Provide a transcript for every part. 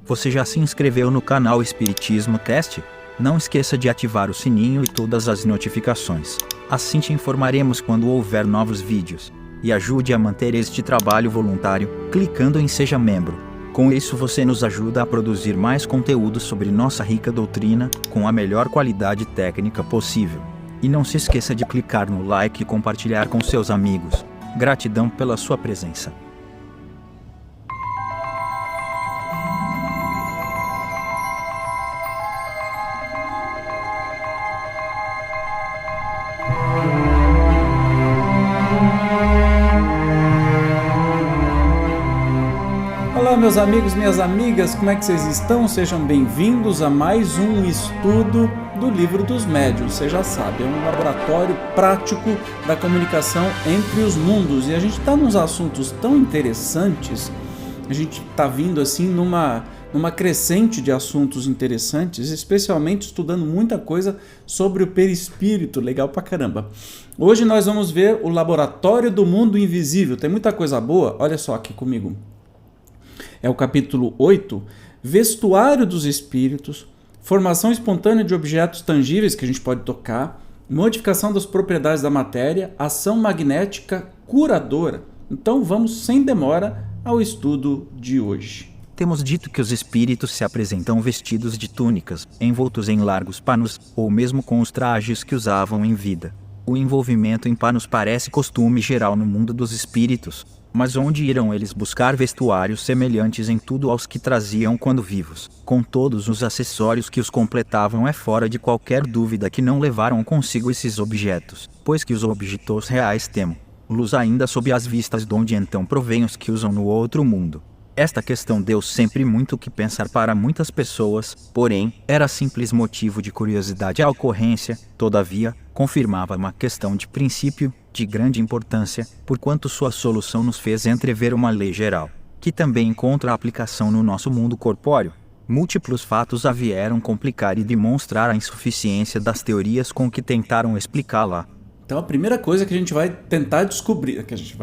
Você já se inscreveu no canal Espiritismo Teste? Não esqueça de ativar o sininho e todas as notificações. Assim te informaremos quando houver novos vídeos. E ajude a manter este trabalho voluntário, clicando em Seja Membro. Com isso você nos ajuda a produzir mais conteúdo sobre nossa rica doutrina, com a melhor qualidade técnica possível. E não se esqueça de clicar no like e compartilhar com seus amigos. Gratidão pela sua presença. Olá meus amigos, minhas amigas, como é que vocês estão? Sejam bem-vindos a mais um estudo do Livro dos Médiuns. Você já sabe, é um laboratório prático da comunicação entre os mundos. E a gente está nos assuntos tão interessantes, a gente está vindo assim numa crescente de assuntos interessantes, especialmente estudando muita coisa sobre o perispírito, legal pra caramba. Hoje nós vamos ver o Laboratório do Mundo Invisível, tem muita coisa boa, olha só aqui comigo. É o capítulo 8, Vestuário dos Espíritos, formação espontânea de objetos tangíveis que a gente pode tocar, modificação das propriedades da matéria, ação magnética curadora. Então vamos sem demora ao estudo de hoje. Temos dito que os espíritos se apresentam vestidos de túnicas, envoltos em largos panos, ou mesmo com os trajes que usavam em vida. O envolvimento em panos parece costume geral no mundo dos espíritos. Mas onde irão eles buscar vestuários semelhantes em tudo aos que traziam quando vivos, com todos os acessórios que os completavam? É fora de qualquer dúvida que não levaram consigo esses objetos, pois que os objetos reais temos luz ainda sob as vistas, donde então provém os que usam no outro mundo. Esta questão deu sempre muito o que pensar para muitas pessoas, porém, era simples motivo de curiosidade. A ocorrência, todavia, confirmava uma questão de princípio, de grande importância, porquanto sua solução nos fez entrever uma lei geral, que também encontra aplicação no nosso mundo corpóreo. Múltiplos fatos a vieram complicar e demonstrar a insuficiência das teorias com que tentaram explicá-la. Então a primeira coisa que a gente vai tentar descobrir, que a gente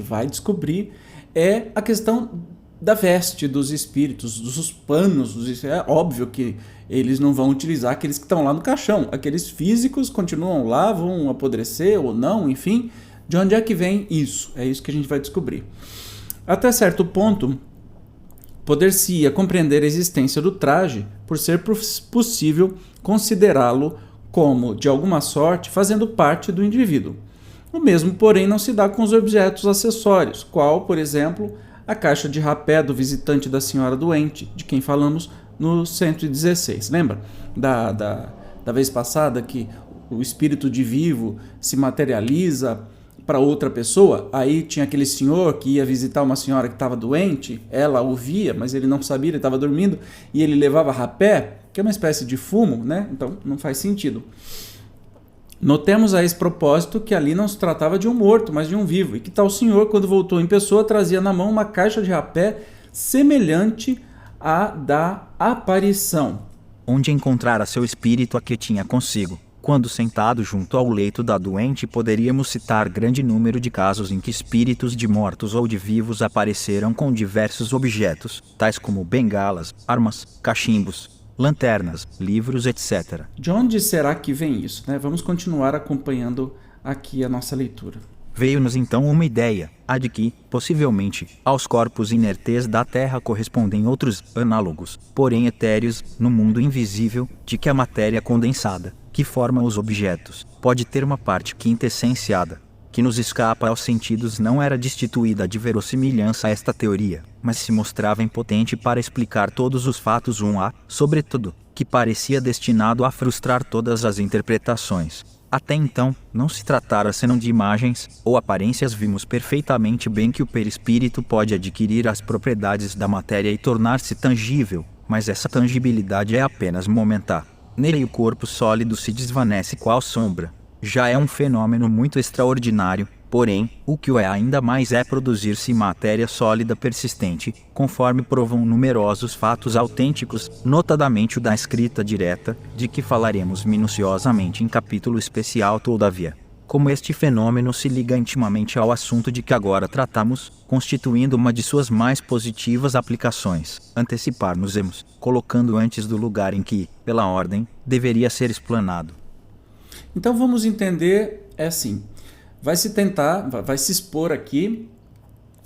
vai descobrir é a questão da veste dos espíritos, dos panos dos espíritos. É óbvio que eles não vão utilizar aqueles que estão lá no caixão. Aqueles físicos continuam lá, vão apodrecer ou não, enfim. De onde é que vem isso? É isso que a gente vai descobrir. Até certo ponto, poder-se-ia compreender a existência do traje por ser possível considerá-lo como, de alguma sorte, fazendo parte do indivíduo. O mesmo, porém, não se dá com os objetos acessórios, qual, por exemplo, a caixa de rapé do visitante da senhora doente, de quem falamos no 116. Lembra da vez passada que o espírito de vivo se materializa para outra pessoa? Aí tinha aquele senhor que ia visitar uma senhora que estava doente, ela o via, mas ele não sabia, ele estava dormindo, e ele levava rapé, que é uma espécie de fumo, né? Então não faz sentido. Notemos a esse propósito que ali não se tratava de um morto, mas de um vivo, e que tal senhor, quando voltou em pessoa, trazia na mão uma caixa de rapé semelhante à da aparição. Onde encontrara seu espírito a que tinha consigo. Quando sentado junto ao leito da doente, poderíamos citar grande número de casos em que espíritos de mortos ou de vivos apareceram com diversos objetos, tais como bengalas, armas, cachimbos, lanternas, livros, etc. De onde será que vem isso, né? Vamos continuar acompanhando aqui a nossa leitura. Veio-nos então uma ideia, a de que, possivelmente, aos corpos inertes da Terra correspondem outros análogos, porém etéreos, no mundo invisível, de que a matéria condensada, que forma os objetos, pode ter uma parte quintessenciada, que nos escapa aos sentidos. Não era destituída de verossimilhança esta teoria, mas se mostrava impotente para explicar todos os fatos, sobretudo, que parecia destinado a frustrar todas as interpretações. Até então, não se tratara senão de imagens ou aparências. Vimos perfeitamente bem que o perispírito pode adquirir as propriedades da matéria e tornar-se tangível, mas essa tangibilidade é apenas momentânea. Nele o corpo sólido se desvanece qual sombra. Já é um fenômeno muito extraordinário, porém, o que o é ainda mais é produzir-se matéria sólida persistente, conforme provam numerosos fatos autênticos, notadamente o da escrita direta, de que falaremos minuciosamente em capítulo especial. Todavia, como este fenômeno se liga intimamente ao assunto de que agora tratamos, constituindo uma de suas mais positivas aplicações, antecipar-nos-emos, colocando antes do lugar em que, pela ordem, deveria ser explanado. Então vamos entender, assim, vai se expor aqui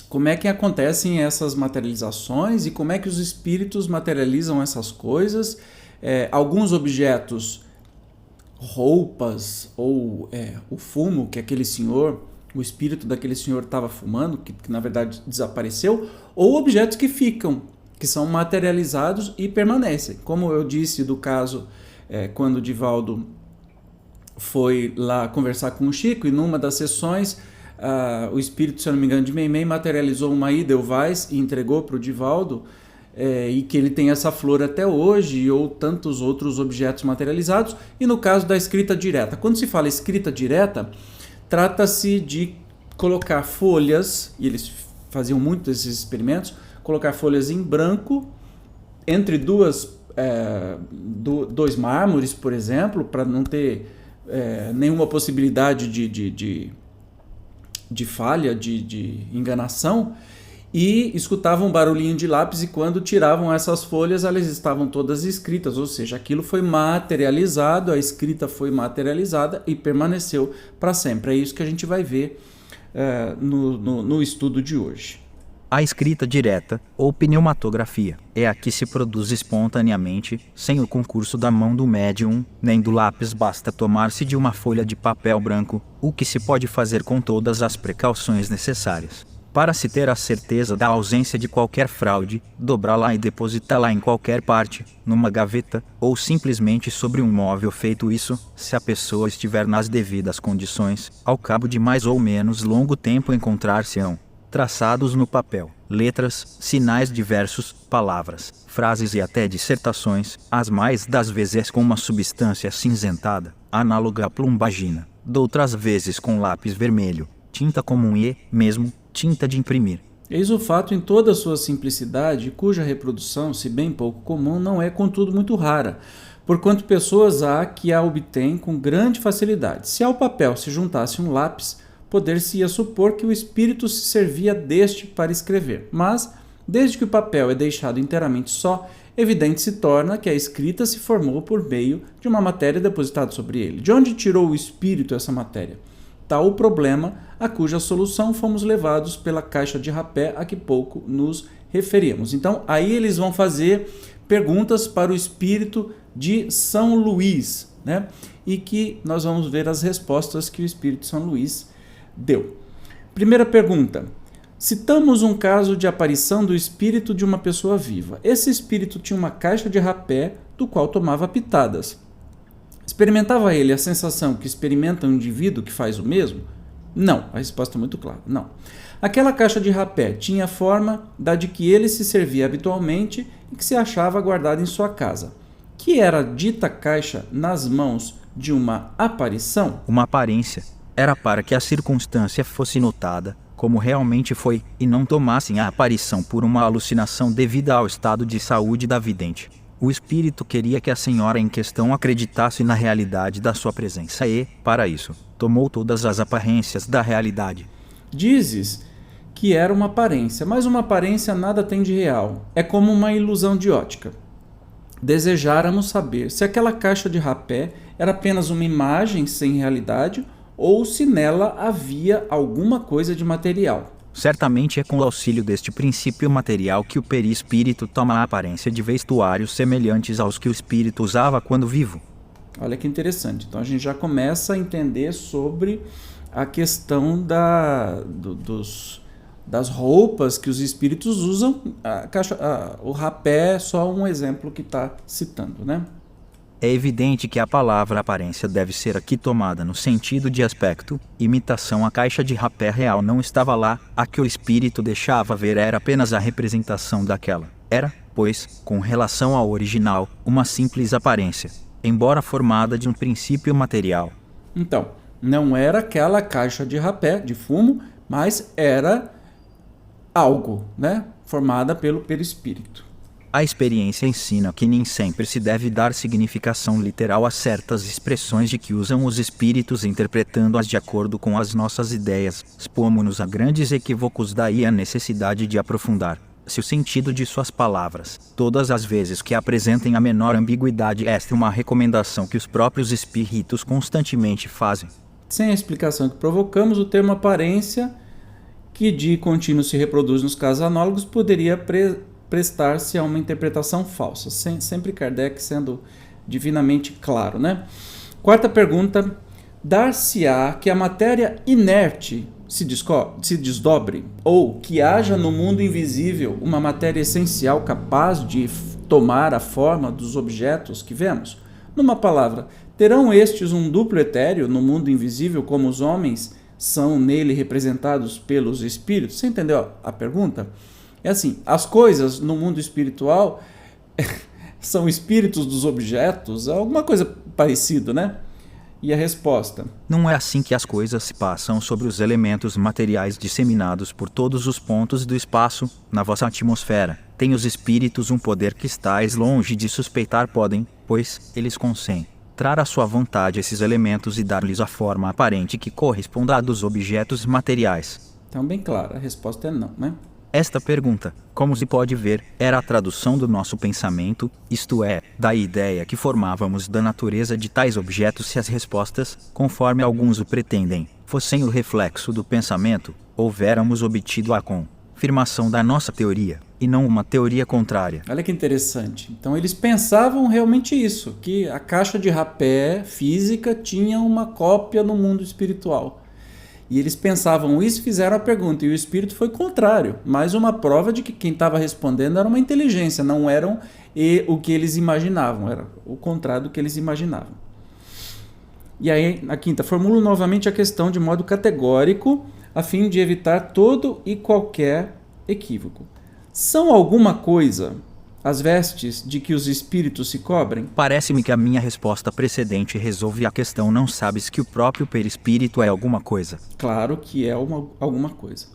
como é que acontecem essas materializações e como é que os espíritos materializam essas coisas, alguns objetos, roupas ou o fumo que aquele senhor, o espírito daquele senhor estava fumando, que na verdade desapareceu, ou objetos que ficam, que são materializados e permanecem. Como eu disse do caso quando o Divaldo foi lá conversar com o Chico, e numa das sessões o espírito, se eu não me engano, de Meimei materializou uma Edelweiss e entregou para o Divaldo, e que ele tem essa flor até hoje, ou tantos outros objetos materializados. E no caso da escrita direta, quando se fala escrita direta, trata-se de colocar folhas, e eles faziam muito esses experimentos, colocar folhas em branco entre dois mármores, por exemplo, para não ter nenhuma possibilidade de falha, de enganação, e escutavam um barulhinho de lápis, e quando tiravam essas folhas, elas estavam todas escritas, ou seja, aquilo foi materializado, a escrita foi materializada e permaneceu para sempre. É isso que a gente vai ver no estudo de hoje. A escrita direta, ou pneumatografia, é a que se produz espontaneamente, sem o concurso da mão do médium, nem do lápis. Basta tomar-se de uma folha de papel branco, o que se pode fazer com todas as precauções necessárias. Para se ter a certeza da ausência de qualquer fraude, dobrá-la e depositá-la em qualquer parte, numa gaveta, ou simplesmente sobre um móvel. Feito isso, se a pessoa estiver nas devidas condições, ao cabo de mais ou menos longo tempo encontrar-se-ão, traçados no papel, letras, sinais diversos, palavras, frases e até dissertações, as mais das vezes com uma substância cinzentada, análoga à plumbagina, doutras vezes com lápis vermelho, tinta comum e, mesmo, tinta de imprimir. Eis o fato em toda a sua simplicidade, cuja reprodução, se bem pouco comum, não é contudo muito rara, porquanto pessoas há que a obtêm com grande facilidade. Se ao papel se juntasse um lápis, poder-se-ia supor que o espírito se servia deste para escrever. Mas, desde que o papel é deixado inteiramente só, evidente se torna que a escrita se formou por meio de uma matéria depositada sobre ele. De onde tirou o espírito essa matéria? Tal o problema a cuja solução fomos levados pela caixa de rapé a que pouco nos referimos. Então, aí eles vão fazer perguntas para o espírito de São Luís, né? E que nós vamos ver as respostas que o espírito de São Luís deu. Primeira pergunta: citamos um caso de aparição do espírito de uma pessoa viva. Esse espírito tinha uma caixa de rapé do qual tomava pitadas. Experimentava ele a sensação que experimenta um indivíduo que faz o mesmo? Não. A resposta é muito clara. Não. Aquela caixa de rapé tinha a forma da de que ele se servia habitualmente e que se achava guardada em sua casa. Que era dita caixa nas mãos de uma aparição? Uma aparência. Era para que a circunstância fosse notada, como realmente foi, e não tomassem a aparição por uma alucinação devida ao estado de saúde da vidente. O espírito queria que a senhora em questão acreditasse na realidade da sua presença e, para isso, tomou todas as aparências da realidade. Dizes que era uma aparência, mas uma aparência nada tem de real. É como uma ilusão de ótica. Desejáramos saber se aquela caixa de rapé era apenas uma imagem sem realidade ou se nela havia alguma coisa de material. Certamente é com o auxílio deste princípio material que o perispírito toma a aparência de vestuários semelhantes aos que o espírito usava quando vivo. Olha que interessante. Então a gente já começa a entender sobre a questão das roupas que os espíritos usam. O rapé é só um exemplo que está citando, né? É evidente que a palavra aparência deve ser aqui tomada no sentido de aspecto, imitação. A caixa de rapé real não estava lá, a que o espírito deixava ver era apenas a representação daquela. Era, pois, com relação ao original, uma simples aparência, embora formada de um princípio material. Então, não era aquela caixa de rapé, de fumo, mas era algo, né? Formada pelo perispírito. A experiência ensina que nem sempre se deve dar significação literal a certas expressões de que usam os espíritos, interpretando-as de acordo com as nossas ideias. Expomos-nos a grandes equívocos, daí a necessidade de aprofundar-se o sentido de suas palavras. Todas as vezes que apresentem a menor ambiguidade, esta é uma recomendação que os próprios espíritos constantemente fazem. Sem a explicação que provocamos, o termo aparência, que de contínuo se reproduz nos casos análogos, poderia prestar-se a uma interpretação falsa. Sempre Kardec sendo divinamente claro, né? Quarta pergunta: dar-se-á que a matéria inerte se desdobre, ou que haja no mundo invisível uma matéria essencial capaz de tomar a forma dos objetos que vemos? Numa palavra, terão estes um duplo etéreo no mundo invisível, como os homens são nele representados pelos espíritos? Você entendeu a pergunta? É assim, as coisas no mundo espiritual são espíritos dos objetos, alguma coisa parecida, né? E a resposta: não é assim que as coisas se passam sobre os elementos materiais disseminados por todos os pontos do espaço, na vossa atmosfera. Tem os espíritos um poder que estáis longe de suspeitar, podem, pois, eles concentrar à sua vontade esses elementos e dar-lhes a forma aparente que corresponda à dos objetos materiais. Então, bem claro, a resposta é não, né? Esta pergunta, como se pode ver, era a tradução do nosso pensamento, isto é, da ideia que formávamos da natureza de tais objetos. Se as respostas, conforme alguns o pretendem, fossem o reflexo do pensamento, houvéramos obtido a confirmação da nossa teoria, e não uma teoria contrária. Olha que interessante. Então eles pensavam realmente isso, que a caixa de rapé física tinha uma cópia no mundo espiritual. E eles pensavam isso e fizeram a pergunta, e o espírito foi contrário. Mais uma prova de que quem estava respondendo era uma inteligência, não eram o que eles imaginavam, era o contrário do que eles imaginavam. E aí, na quinta, formulo novamente a questão de modo categórico, a fim de evitar todo e qualquer equívoco. São alguma coisa as vestes de que os espíritos se cobrem? Parece-me que a minha resposta precedente resolve a questão. Não sabes que o próprio perispírito é alguma coisa? Claro que é alguma coisa.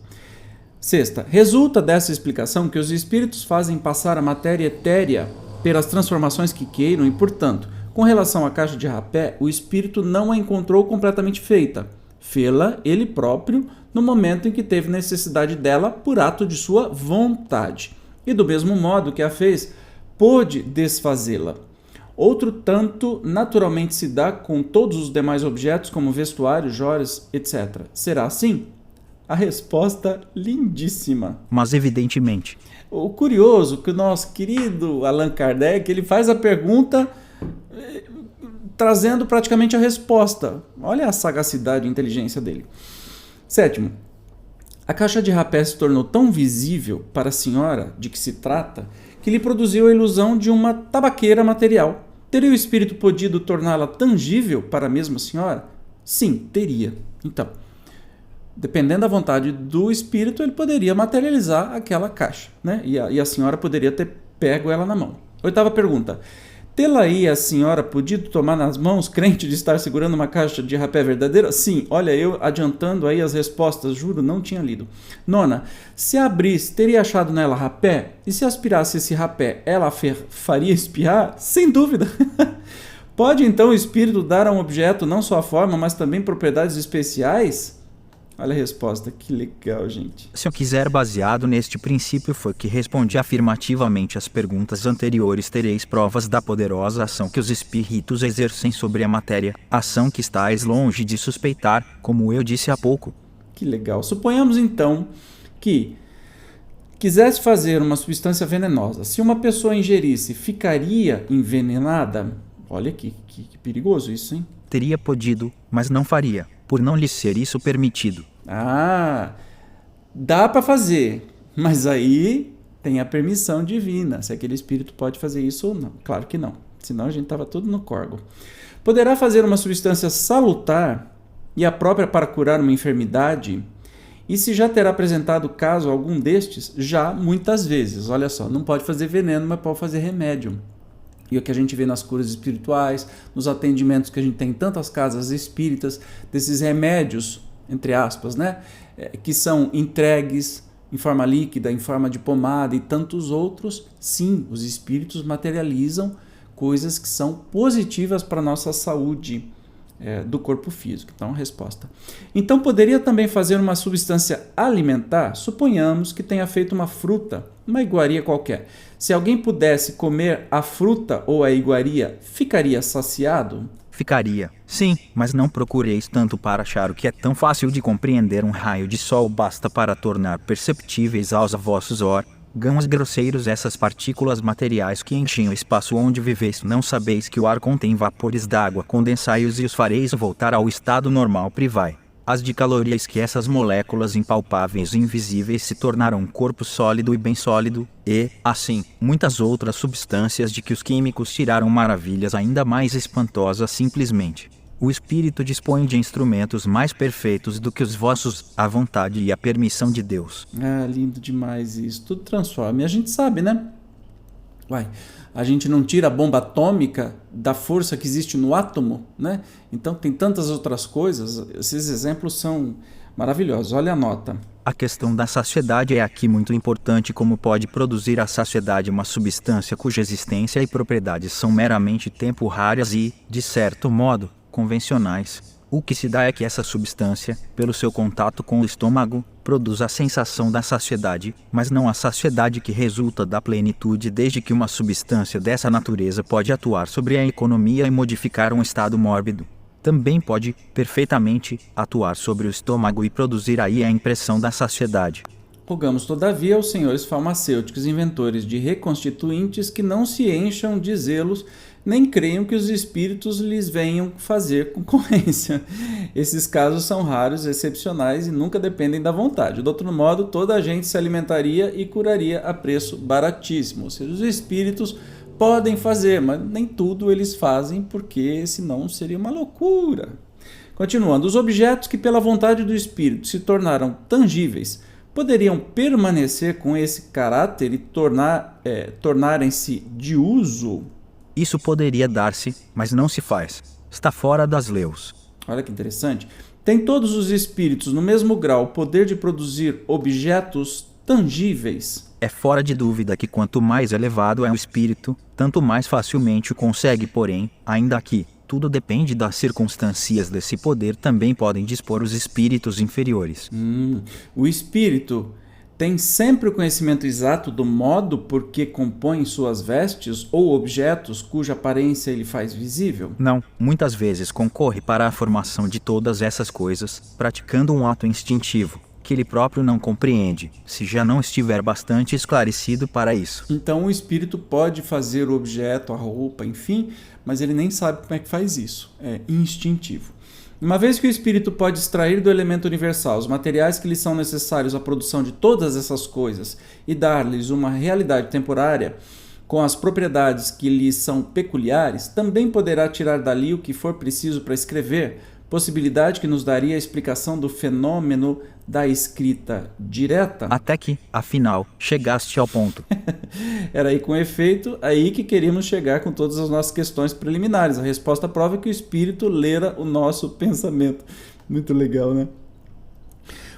Sexta, resulta dessa explicação que os espíritos fazem passar a matéria etérea pelas transformações que queiram e, portanto, com relação à caixa de rapé, o espírito não a encontrou completamente feita. Fê-la ele próprio no momento em que teve necessidade dela por ato de sua vontade. E do mesmo modo que a fez, pôde desfazê-la. Outro tanto naturalmente se dá com todos os demais objetos, como vestuário, joias, etc. Será assim? A resposta lindíssima. Mas evidentemente. O curioso é que o nosso querido Allan Kardec, ele faz a pergunta trazendo praticamente a resposta. Olha a sagacidade e inteligência dele. Sétimo, a caixa de rapé se tornou tão visível para a senhora de que se trata que lhe produziu a ilusão de uma tabaqueira material. Teria o espírito podido torná-la tangível para a mesma senhora? Sim, teria. Então, dependendo da vontade do espírito, ele poderia materializar aquela caixa, né? E a senhora poderia ter pego ela na mão. Oitava pergunta. Tê-la-aí a senhora podido tomar nas mãos, crente de estar segurando uma caixa de rapé verdadeira? Sim, olha, eu adiantando aí as respostas, juro, não tinha lido. Nona, se abrisse, teria achado nela rapé? E se aspirasse esse rapé, ela faria espirrar? Sem dúvida. Pode então o espírito dar a um objeto não só a forma, mas também propriedades especiais? Olha a resposta, que legal, gente. Se eu quiser, baseado neste princípio, foi que respondi afirmativamente às perguntas anteriores. Tereis provas da poderosa ação que os espíritos exercem sobre a matéria, ação que estáis longe de suspeitar, como eu disse há pouco. Que legal. Suponhamos então que quisesse fazer uma substância venenosa. Se uma pessoa ingerisse, ficaria envenenada? Olha que perigoso isso, hein? Teria podido, mas não faria, por não lhe ser isso permitido. Ah, dá para fazer, mas aí tem a permissão divina, se aquele espírito pode fazer isso ou não. Claro que não, senão a gente estava tudo no corgo. Poderá fazer uma substância salutar e a própria para curar uma enfermidade? E se já terá apresentado caso algum destes? Já, muitas vezes. Olha só, não pode fazer veneno, mas pode fazer remédio. E o que a gente vê nas curas espirituais, nos atendimentos que a gente tem em tantas casas espíritas, desses remédios, entre aspas, né, que são entregues em forma líquida, em forma de pomada e tantos outros, sim, os espíritos materializam coisas que são positivas para a nossa saúde do corpo físico. Então, resposta. Então, poderia também fazer uma substância alimentar? Suponhamos que tenha feito uma fruta, uma iguaria qualquer. Se alguém pudesse comer a fruta ou a iguaria, ficaria saciado? Ficaria. Sim, mas não procureis tanto para achar o que é tão fácil de compreender. Um raio de sol basta para tornar perceptíveis aos vossos órgãos grosseiros essas partículas materiais que enchem o espaço onde viveis. Não sabeis que o ar contém vapores d'água, condensai-os e os fareis voltar ao estado normal. Privai as de calorias que essas moléculas impalpáveis e invisíveis se tornaram um corpo sólido e bem sólido, e, assim, muitas outras substâncias de que os químicos tiraram maravilhas ainda mais espantosas. Simplesmente, o espírito dispõe de instrumentos mais perfeitos do que os vossos, a vontade e a permissão de Deus. Ah, lindo demais isso. Tudo transforma. E a gente sabe, né? A gente não tira a bomba atômica da força que existe no átomo, né? Então tem tantas outras coisas. Esses exemplos são maravilhosos. Olha a nota. A questão da saciedade é aqui muito importante. Como pode produzir a saciedade uma substância cuja existência e propriedades são meramente temporárias e, de certo modo, convencionais? O que se dá é que essa substância, pelo seu contato com o estômago, produz a sensação da saciedade, mas não a saciedade que resulta da plenitude, desde que uma substância dessa natureza pode atuar sobre a economia e modificar um estado mórbido. Também pode, perfeitamente, atuar sobre o estômago e produzir aí a impressão da saciedade. Rogamos, todavia, aos senhores farmacêuticos inventores de reconstituintes que não se encham de zelos, nem creiam que os espíritos lhes venham fazer concorrência. Esses casos são raros, excepcionais e nunca dependem da vontade. De outro modo, toda a gente se alimentaria e curaria a preço baratíssimo. Ou seja, os espíritos podem fazer, mas nem tudo eles fazem, porque senão seria uma loucura. Continuando, os objetos que pela vontade do espírito se tornaram tangíveis poderiam permanecer com esse caráter e tornarem-se de uso? Isso poderia dar-se, mas não se faz. Está fora das leis. Olha que interessante. Tem todos os espíritos no mesmo grau o poder de produzir objetos tangíveis? É fora de dúvida que quanto mais elevado é o espírito, tanto mais facilmente o consegue, porém, ainda aqui, tudo depende das circunstâncias desse poder. Também podem dispor os espíritos inferiores. O espírito tem sempre o conhecimento exato do modo por que compõe suas vestes ou objetos cuja aparência ele faz visível? Não, muitas vezes concorre para a formação de todas essas coisas, praticando um ato instintivo, que ele próprio não compreende, se já não estiver bastante esclarecido para isso. Então o espírito pode fazer o objeto, a roupa, enfim, mas ele nem sabe como é que faz isso. É instintivo. Uma vez que o espírito pode extrair do elemento universal os materiais que lhe são necessários à produção de todas essas coisas e dar-lhes uma realidade temporária com as propriedades que lhe são peculiares, também poderá tirar dali o que for preciso para escrever, possibilidade que nos daria a explicação do fenômeno da escrita direta. Até que, afinal, chegaste ao ponto. Era aí com efeito, aí que queríamos chegar com todas as nossas questões preliminares. A resposta prova que o espírito lera o nosso pensamento. Muito legal, né?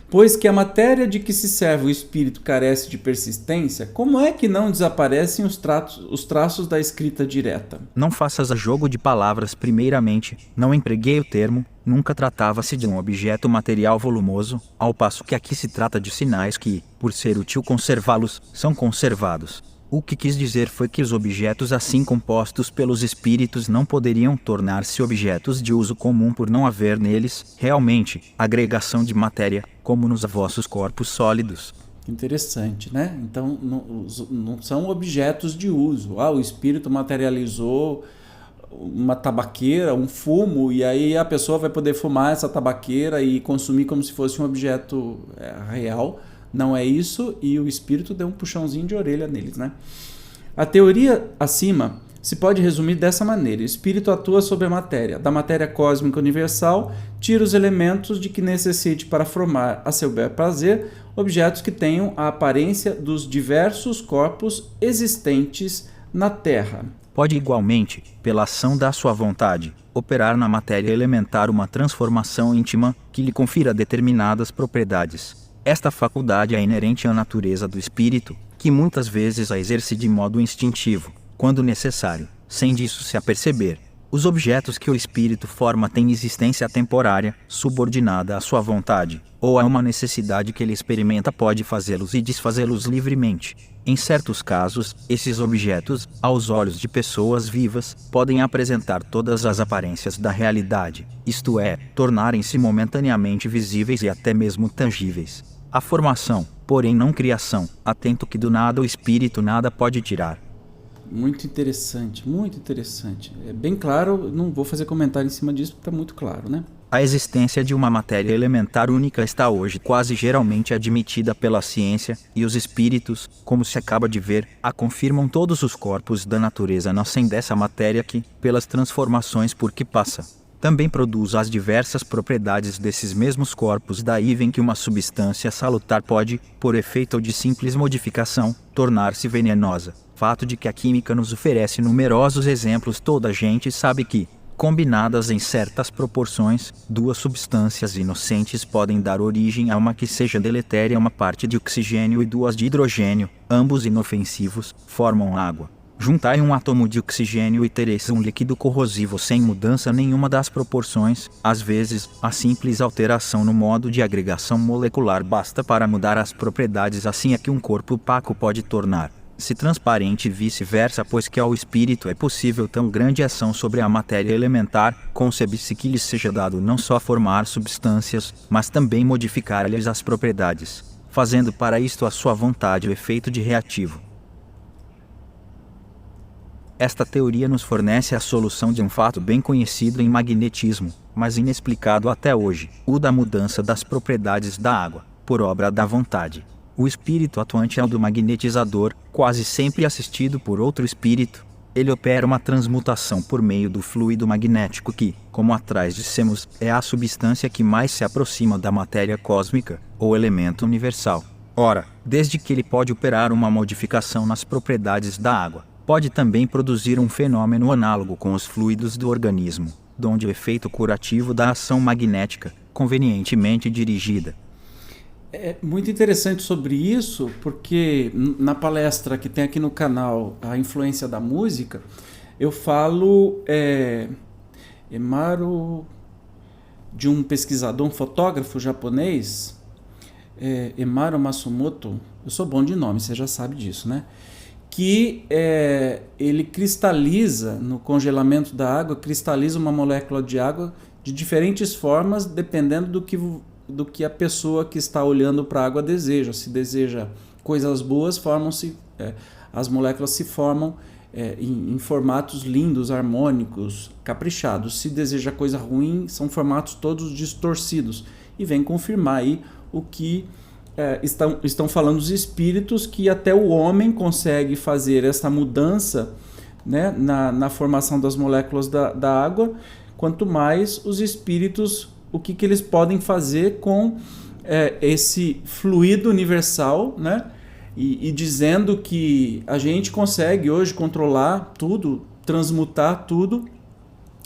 Pois que a matéria de que se serve o espírito carece de persistência, como é que não desaparecem os traços da escrita direta? Não faças jogo de palavras. Primeiramente, não empreguei o termo, nunca tratava-se de um objeto material volumoso, ao passo que aqui se trata de sinais que, por ser útil conservá-los, são conservados. O que quis dizer foi que os objetos assim compostos pelos espíritos não poderiam tornar-se objetos de uso comum por não haver neles, realmente, agregação de matéria, como nos vossos corpos sólidos. Interessante, né? Então, não são objetos de uso. O espírito materializou uma tabaqueira, um fumo, e aí a pessoa vai poder fumar essa tabaqueira e consumir como se fosse um objeto real. Não é isso, e o espírito deu um puxãozinho de orelha neles, né? A teoria acima se pode resumir dessa maneira: o espírito atua sobre a matéria, da matéria cósmica universal, tira os elementos de que necessite para formar, a seu bel prazer, objetos que tenham a aparência dos diversos corpos existentes na Terra. Pode igualmente, pela ação da sua vontade, operar na matéria elementar uma transformação íntima que lhe confira determinadas propriedades. Esta faculdade é inerente à natureza do espírito, que muitas vezes a exerce de modo instintivo, quando necessário, sem disso se aperceber. Os objetos que o espírito forma têm existência temporária, subordinada à sua vontade, ou a uma necessidade que ele experimenta pode fazê-los e desfazê-los livremente. Em certos casos, esses objetos, aos olhos de pessoas vivas, podem apresentar todas as aparências da realidade, isto é, tornarem-se momentaneamente visíveis e até mesmo tangíveis. A formação, porém não criação, atento que do nada o espírito nada pode tirar. Muito interessante, muito interessante. É bem claro, não vou fazer comentário em cima disso porque está muito claro, né? A existência de uma matéria elementar única está hoje quase geralmente admitida pela ciência, e os espíritos, como se acaba de ver, a confirmam. Todos os corpos da natureza nascem dessa matéria que, pelas transformações por que passa, também produz as diversas propriedades desses mesmos corpos. Daí vem que uma substância salutar pode, por efeito de simples modificação, tornar-se venenosa. Fato de que a química nos oferece numerosos exemplos. Toda a gente sabe que, combinadas em certas proporções, duas substâncias inocentes podem dar origem a uma que seja deletéria. Uma parte de oxigênio e duas de hidrogênio, ambos inofensivos, formam água. Juntai um átomo de oxigênio e tereis um líquido corrosivo sem mudança nenhuma das proporções. Às vezes, a simples alteração no modo de agregação molecular basta para mudar as propriedades. Assim é que um corpo opaco pode tornar-se transparente e vice-versa, pois que ao espírito é possível tão grande ação sobre a matéria elementar, concebe-se que lhe seja dado não só formar substâncias, mas também modificar-lhes as propriedades, fazendo para isto a sua vontade o efeito de reativo. Esta teoria nos fornece a solução de um fato bem conhecido em magnetismo, mas inexplicado até hoje, o da mudança das propriedades da água, por obra da vontade. O espírito atuante é o do magnetizador, quase sempre assistido por outro espírito. Ele opera uma transmutação por meio do fluido magnético que, como atrás dissemos, é a substância que mais se aproxima da matéria cósmica, ou elemento universal. Ora, desde que ele pode operar uma modificação nas propriedades da água, pode também produzir um fenômeno análogo com os fluidos do organismo, donde o efeito curativo da ação magnética, convenientemente dirigida. É muito interessante sobre isso, porque na palestra que tem aqui no canal, A Influência da Música, eu falo de um pesquisador, um fotógrafo japonês, Emaru Matsumoto. Eu sou bom de nome, você já sabe disso, né? Que ele cristaliza, no congelamento da água, cristaliza uma molécula de água de diferentes formas, dependendo do que a pessoa que está olhando para a água deseja. Se deseja coisas boas, as moléculas se formam em formatos lindos, harmônicos, caprichados. Se deseja coisa ruim, são formatos todos distorcidos. E vem confirmar aí o que estão falando os espíritos, que até o homem consegue fazer essa mudança, né, na formação das moléculas da água, quanto mais os espíritos, o que eles podem fazer com esse fluido universal, né, e dizendo que a gente consegue hoje controlar tudo, transmutar tudo.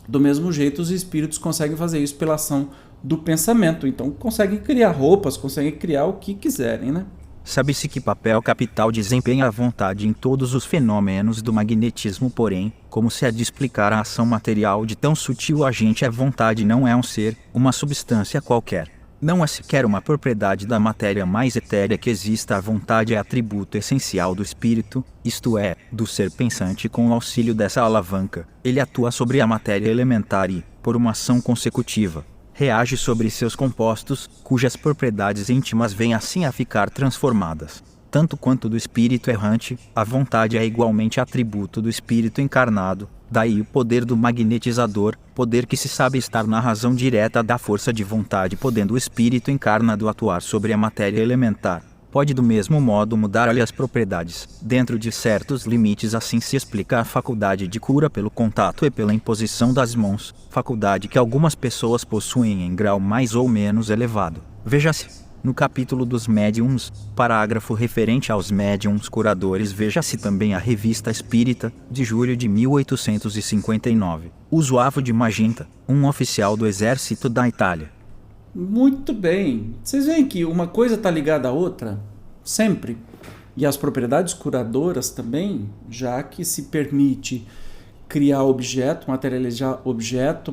Do mesmo jeito, os espíritos conseguem fazer isso pela ação do pensamento. Então conseguem criar roupas, conseguem criar o que quiserem, né? Sabe-se que papel capital desempenha a vontade em todos os fenômenos do magnetismo, porém, como se há de explicar a ação material de tão sutil agente? A vontade não é um ser, uma substância qualquer. Não é sequer uma propriedade da matéria mais etérea que exista. A vontade é atributo essencial do espírito, isto é, do ser pensante. Com o auxílio dessa alavanca, ele atua sobre a matéria elementar e, por uma ação consecutiva, reage sobre seus compostos, cujas propriedades íntimas vêm assim a ficar transformadas. Tanto quanto do espírito errante, a vontade é igualmente atributo do espírito encarnado. Daí o poder do magnetizador, poder que se sabe estar na razão direta da força de vontade, podendo o espírito encarnado atuar sobre a matéria elementar. Pode do mesmo modo mudar-lhe as propriedades, dentro de certos limites. Assim se explica a faculdade de cura pelo contato e pela imposição das mãos, faculdade que algumas pessoas possuem em grau mais ou menos elevado. Veja-se no capítulo dos médiums, parágrafo referente aos médiums curadores. Veja-se também a Revista Espírita, de julho de 1859. Usuavo de Magenta, um oficial do exército da Itália. Muito bem. Vocês veem que uma coisa está ligada à outra? Sempre. E as propriedades curadoras também, já que se permite criar objeto,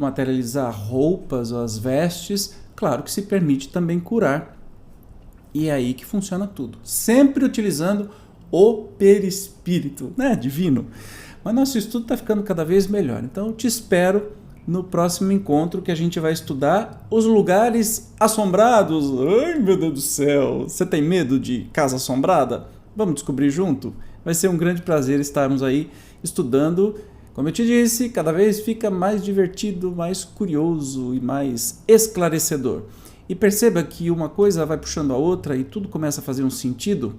materializar roupas ou as vestes, claro que se permite também curar. E é aí que funciona tudo. Sempre utilizando o perispírito, né? Divino. Mas nosso estudo está ficando cada vez melhor. Então eu te espero no próximo encontro, que a gente vai estudar os lugares assombrados. Ai, meu Deus do céu! Você tem medo de casa assombrada? Vamos descobrir junto? Vai ser um grande prazer estarmos aí estudando. Como eu te disse, cada vez fica mais divertido, mais curioso e mais esclarecedor. E perceba que uma coisa vai puxando a outra e tudo começa a fazer um sentido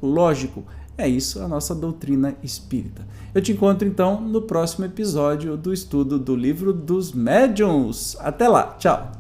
lógico. É isso a nossa doutrina espírita. Eu te encontro então no próximo episódio do estudo do Livro dos Médiuns. Até lá, tchau!